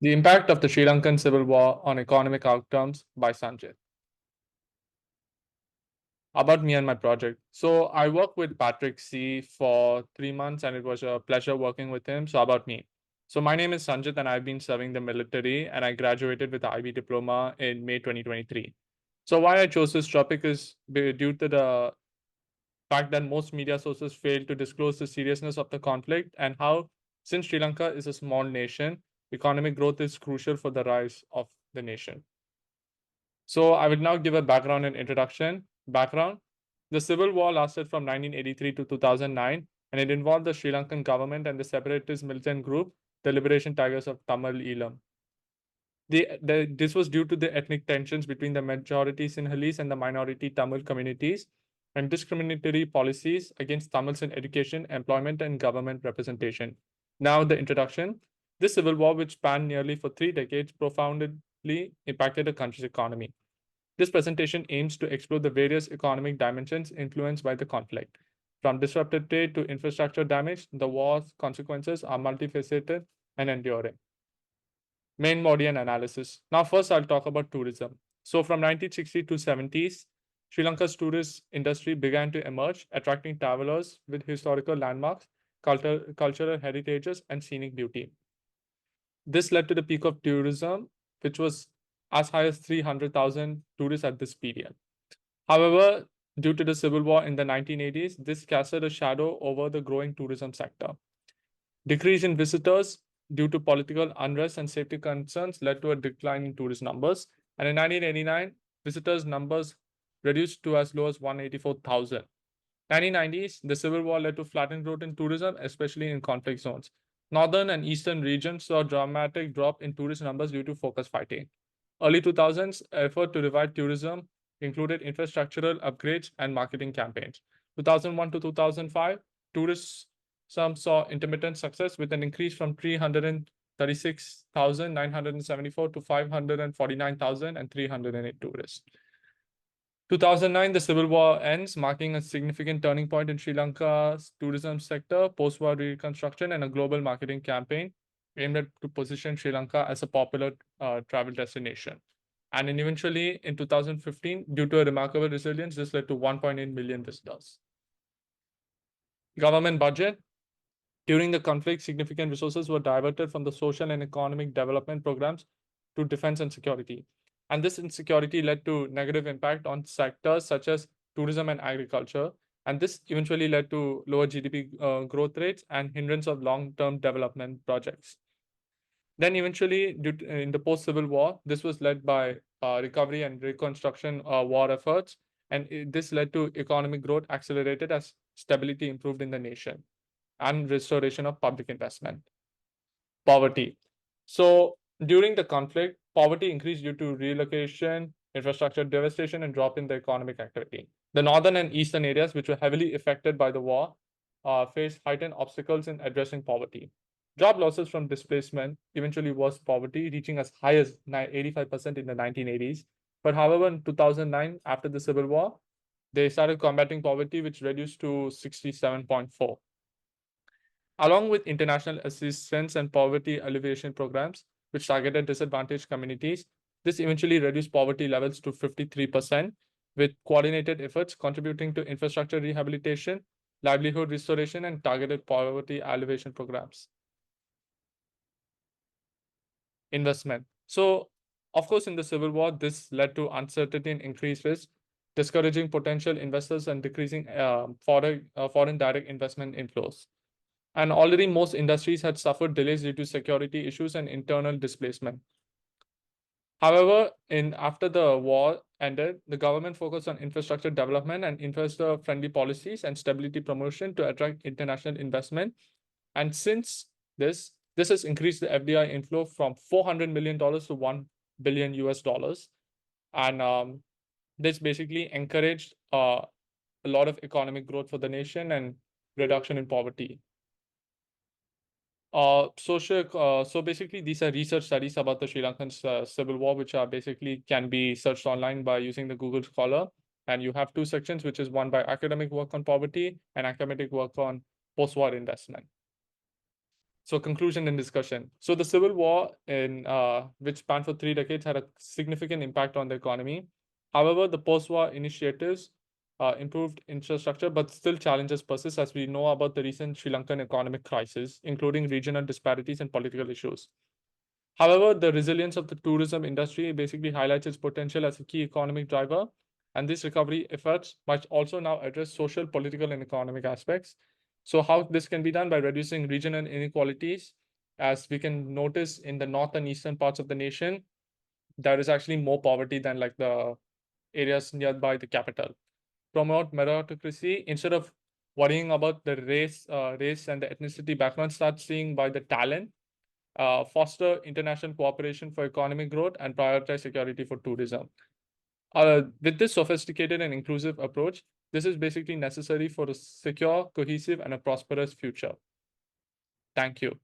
The Impact of the Sri Lankan Civil War on Economic Outcomes by Sanjith. About me and my project. So I worked with Patrick C for 3 months and it was a pleasure working with him. So about me. So my name is Sanjith and I've been serving the military and I graduated with the IB diploma in May 2023. So why I chose this topic is due to the fact that most media sources fail to disclose the seriousness of the conflict and how, since Sri Lanka is a small nation, economic growth is crucial for the rise of the nation. So I will now give a background and introduction. Background. The Civil War lasted from 1983 to 2009 and it involved the Sri Lankan government and the separatist militant group, the Liberation Tigers of Tamil Eelam. This was due to the ethnic tensions between the majority Sinhalese and the minority Tamil communities and discriminatory policies against Tamils in education, employment, and government representation. Now, the introduction. This civil war, which spanned nearly for 3 decades, profoundly impacted the country's economy. This presentation aims to explore the various economic dimensions influenced by the conflict. From disrupted trade to infrastructure damage, the war's consequences are multifaceted and enduring. Main body and analysis. Now, first, I'll talk about tourism. So, from 1960 to 70s, Sri Lanka's tourist industry began to emerge, attracting travelers with historical landmarks, cultural heritages, and scenic beauty. This led to the peak of tourism, which was as high as 300,000 tourists at this period. However, due to the civil war in the 1980s, this casted a shadow over the growing tourism sector. Decrease in visitors due to political unrest and safety concerns led to a decline in tourist numbers. And in 1989, visitors' numbers reduced to as low as 184,000. 1990s, the civil war led to flattened growth in tourism, especially in conflict zones. Northern and eastern regions saw a dramatic drop in tourist numbers due to focused fighting. Early 2000s, effort to revive tourism included infrastructural upgrades and marketing campaigns. 2001 to 2005, tourism saw intermittent success with an increase from 336,974 to 549,308 tourists. 2009, the civil war ends, marking a significant turning point in Sri Lanka's tourism sector, post-war reconstruction, and a global marketing campaign aimed at to position Sri Lanka as a popular travel destination. And then eventually, in 2015, due to a remarkable resilience, this led to 1.8 million visitors. Government budget. During the conflict, significant resources were diverted from the social and economic development programs to defense and security. And this insecurity led to negative impact on sectors such as tourism and agriculture. And this eventually led to lower GDP growth rates and hindrance of long-term development projects. Then eventually, in the post-civil war, this was led by recovery and reconstruction war efforts. And this led to economic growth accelerated as stability improved in the nation and restoration of public investment. Poverty. So during the conflict, poverty increased due to relocation, infrastructure devastation, and drop in the economic activity. The northern and eastern areas, which were heavily affected by the war, faced heightened obstacles in addressing poverty. Job losses from displacement eventually worsened poverty, reaching as high as 85% in the 1980s. But however, in 2009, after the Civil War, they started combating poverty, which reduced to 67.4. Along with international assistance and poverty alleviation programs, which targeted disadvantaged communities, this eventually reduced poverty levels to 53%, with coordinated efforts contributing to infrastructure rehabilitation, livelihood restoration, and targeted poverty alleviation programs. Investment. So, of course, in the Civil War, this led to uncertainty and increased risk, discouraging potential investors and decreasing foreign direct investment inflows. And already most industries had suffered delays due to security issues and internal displacement. However, after the war ended, the government focused on infrastructure development and investor-friendly policies and stability promotion to attract international investment. And since this has increased the FDI inflow from $400 million to $1 billion US. And this basically encouraged a lot of economic growth for the nation and reduction in poverty. So basically, these are research studies about the Sri Lankan civil war, which are basically can be searched online by using the Google Scholar. And you have two sections, which is one by academic work on poverty and academic work on post-war investment. So conclusion and discussion. So the civil war in which spanned for 3 decades had a significant impact on the economy. However, the post-war initiatives improved infrastructure, but still challenges persist as we know about the recent Sri Lankan economic crisis, including regional disparities and political issues. However, the resilience of the tourism industry basically highlights its potential as a key economic driver, and these recovery efforts must also now address social, political, and economic aspects. So, how this can be done by reducing regional inequalities, as we can notice in the north and eastern parts of the nation, there is actually more poverty than like the areas nearby the capital. Promote meritocracy instead of worrying about the race and the ethnicity background. Start seeing by the talent, foster international cooperation for economic growth, and prioritize security for tourism. With this sophisticated and inclusive approach, this is basically necessary for a secure, cohesive, and a prosperous future. Thank you.